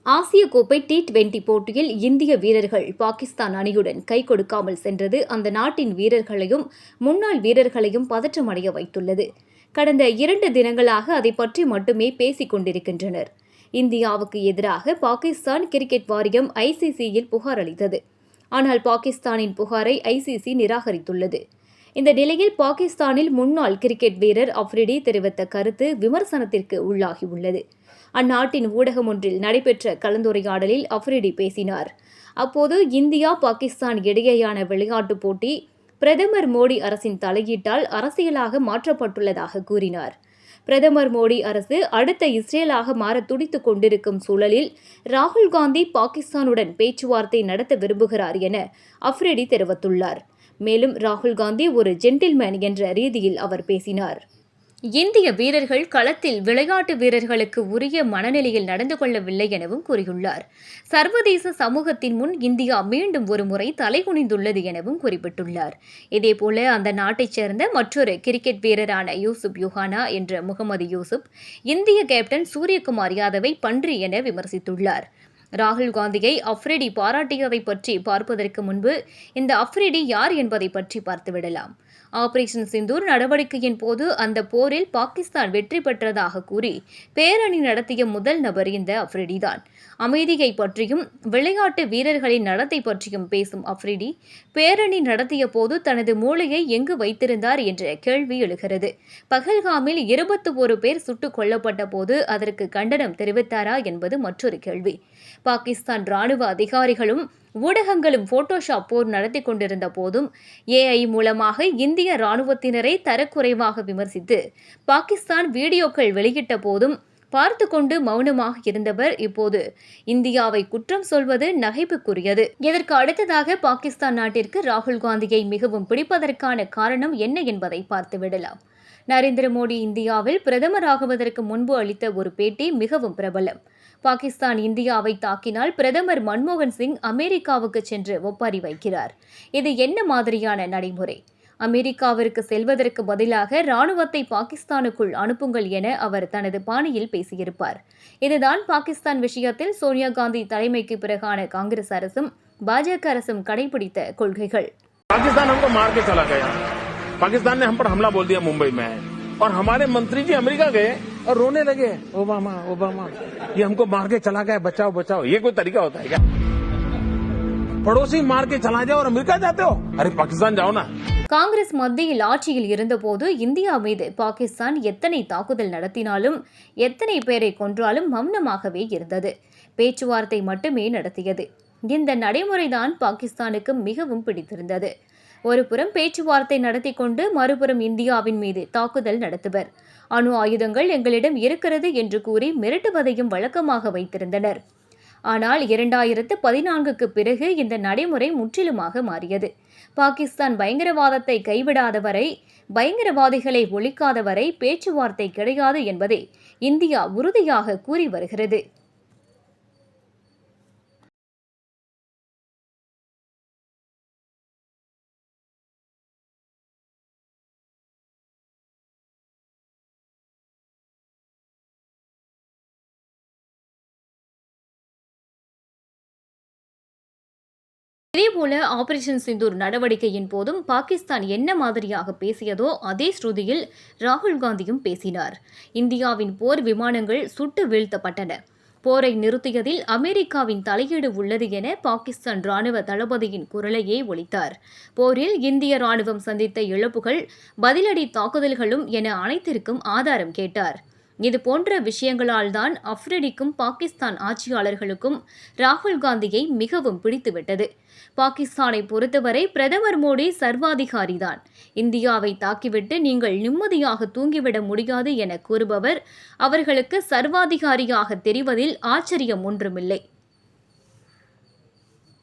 ஆசிய கோப்பை T20 போட்டியில் இந்திய வீரர்கள் பாகிஸ்தான் அணியுடன் கை கொடுக்காமல் சென்றது அந்த நாட்டின் வீரர்களையும் முன்னாள் வீரர்களையும் பதற்றமடைய வைத்துள்ளது. கடந்த 2 தினங்களாக அதை பற்றி மட்டுமே பேசிக் கொண்டிருக்கின்றனர். இந்தியாவுக்கு எதிராக பாகிஸ்தான் கிரிக்கெட் வாரியம் ICCயில் புகார் அளித்தது. ஆனால் பாகிஸ்தானின் புகாரை ICC நிராகரித்துள்ளது. இந்த நிலையில் பாகிஸ்தானில் முன்னாள் கிரிக்கெட் வீரர் அஃப்ரிடி தெரிவித்த கருத்து விமர்சனத்திற்கு உள்ளாகியுள்ளது. அந்நாட்டின் ஊடகம் ஒன்றில் நடைபெற்ற கலந்துரையாடலில் அஃப்ரிடி பேசினார். அப்போது இந்தியா பாகிஸ்தான் இடையேயான விளையாட்டுப் போட்டி பிரதமர் மோடி அரசின் தலையீட்டால் அரசியலாக மாற்றப்பட்டுள்ளதாக கூறினார். பிரதமர் மோடி அரசு அடுத்த இஸ்ரேலாக மாற துடித்துக் கொண்டிருக்கும் சூழலில் ராகுல் காந்தி பாகிஸ்தானுடன் பேச்சுவார்த்தை நடத்த விரும்புகிறார் என அஃப்ரிடி தெரிவித்துள்ளார். மேலும் ராகுல் காந்தி ஒரு ஜென்டில்மேன் என்ற ரீதியில் அவர் பேசினார். இந்திய வீரர்கள் களத்தில் விளையாட்டு வீரர்களுக்கு உரிய மனநிலையில் நடந்து கொள்ளவில்லை எனவும் கூறியுள்ளார். சர்வதேச சமூகத்தின் முன் இந்தியா மீண்டும் ஒருமுறை தலைகுனிந்துள்ளது எனவும் குறிப்பிட்டுள்ளார். இதேபோல அந்த நாட்டைச் சேர்ந்த மற்றொரு கிரிக்கெட் வீரரான யூசுப் யுஹானா என்ற முகமது யூசுப் இந்திய கேப்டன் சூரியகுமார் யாதவை பன்றி என விமர்சித்துள்ளார். ராகுல் காந்தியை அஃப்ரிடி பாராட்டியதை பற்றி பார்ப்பதற்கு முன்பு இந்த அஃப்ரிடி யார் என்பதை பற்றி பார்த்துவிடலாம். ஆபரேஷன் சிந்தூர் நடவடிக்கையின் போது அந்த போரில் பாகிஸ்தான் வெற்றி பெற்றதாக கூறி பேரணி நடத்திய முதல் நபர் இந்த அஃப்ரிடிதான். அமைதியை பற்றியும் விளையாட்டு வீரர்களின் நடத்தை பற்றியும் பேசும் அஃப்ரிடி பேரணி நடத்திய போது தனது மூளையை எங்கு வைத்திருந்தார் என்ற கேள்வி எழுகிறது. பஹல்காமில் 21 பேர் சுட்டுக் கொல்லப்பட்ட போது அதற்கு கண்டனம் தெரிவித்தாரா என்பது மற்றொரு கேள்வி. பாகிஸ்தான் ராணுவ அதிகாரிகளும் ஊடகங்களும் போட்டோஷாப் போர் நடத்தி கொண்டிருந்த போதும் AI மூலமாக இந்திய ராணுவத்தினரை தரக்குறைவாக விமர்சித்து பாகிஸ்தான் வீடியோக்கள் வெளியிட்ட போதும் பார்த்து கொண்டு மௌனமாக இருந்தவர் இப்போது இந்தியாவை குற்றம் சொல்வது நகைப்புக்குரியது. இதற்கு அடுத்ததாக பாகிஸ்தான் நாட்டிற்கு ராகுல் காந்தியை மிகவும் பிடிப்பதற்கான காரணம் என்ன என்பதை பார்த்துவிடலாம். நரேந்திர மோடி இந்தியாவில் பிரதமராகுவதற்கு முன்பு அளித்த ஒரு பேட்டி மிகவும் பிரபலம். பாகிஸ்தான் இந்தியாவை தாக்கினால் பிரதமர் மன்மோகன் சிங் அமெரிக்காவுக்கு சென்று ஒப்பாரி வைக்கிறார். இது என்ன மாதிரியான நடைமுறை? அமெரிக்காவிற்கு செல்வதற்கு பதிலாக ராணுவத்தை பாகிஸ்தானுக்குள் அனுப்புங்கள் என அவர் தனது பாணியில் பேசியிருப்பார். இதுதான் பாகிஸ்தான் விஷயத்தில் சோனியா காந்தி தலைமைக்கு பிறகான காங்கிரஸ் அரசும் பாஜக அரசும் கடைபிடித்த கொள்கைகள். पाकिस्तान ने हम पर हमला बोल दिया मुंबई में और हमारे मंत्री जी अमेरिका गए और रोने लगे, ओबामा ओबामा ये हमको मार के चला गया, बचाओ बचाओ। ये कोई तरीका होता है क्या? पड़ोसी मार के चला जाओ और अमेरिका जाते हो? अरे पाकिस्तान जाओ ना. காங்கிரஸ் மத்தியில் ஆட்சியில் இருந்தபோது இந்தியா மீது பாகிஸ்தான் எத்தனை தாக்குதல் நடத்தினாலும் எத்தனை பேரை கொன்றாலும் மௌனமாகவே இருந்தது. பேச்சுவார்த்தை மட்டுமே நடத்தியது. இந்த நடைமுறைதான் பாகிஸ்தானுக்கு மிகவும் பிடித்திருந்தது. ஒருபுறம் பேச்சுவார்த்தை நடத்தி கொண்டு மறுபுறம் இந்தியாவின் மீது தாக்குதல் நடத்துவர். அணு ஆயுதங்கள் எங்களிடம் இருக்கிறது என்று கூறி மிரட்டுவதையும் வழக்கமாக வைத்திருந்தனர். ஆனால் 2014க்கு பிறகு இந்த நடைமுறை முற்றிலுமாக மாறியது. பாகிஸ்தான் பயங்கரவாதத்தை கைவிடாதவரை, பயங்கரவாதிகளை ஒழிக்காதவரை பேச்சுவார்த்தை கிடையாது என்பதை இந்தியா உறுதியாக கூறி வருகிறது. இதேபோல ஆபரேஷன் சிந்தூர் நடவடிக்கையின் போதும் பாகிஸ்தான் என்ன மாதிரியாக பேசியதோ அதே ஸ்ருதியில் ராகுல் காந்தியும் பேசினார். இந்தியாவின் போர் விமானங்கள் சுட்டு வீழ்த்தப்பட்டன. போரை நிறுத்தியதில் அமெரிக்காவின் தலையீடு உள்ளது என பாகிஸ்தான் ராணுவ தளபதியின் குரலையே ஒலித்தார். போரில் இந்திய ராணுவம் சந்தித்த இழப்புகள், பதிலடி தாக்குதல்களும் என அனைத்திற்கும் ஆதாரம் கேட்டார். இதுபோன்ற விஷயங்களால் தான் அஃப்ரிடிக்கும் பாகிஸ்தான் ஆட்சியாளர்களுக்கும் ராகுல் காந்தியை மிகவும் பிடித்துவிட்டது. பாகிஸ்தானை பொறுத்தவரை பிரதமர் மோடி சர்வாதிகாரிதான். இந்தியாவை தாக்கிவிட்டு நீங்கள் நிம்மதியாக தூங்கிவிட முடியாது என கூறுபவர் அவர்களுக்கு சர்வாதிகாரியாக தெரிவதில் ஆச்சரியம் ஒன்றுமில்லை.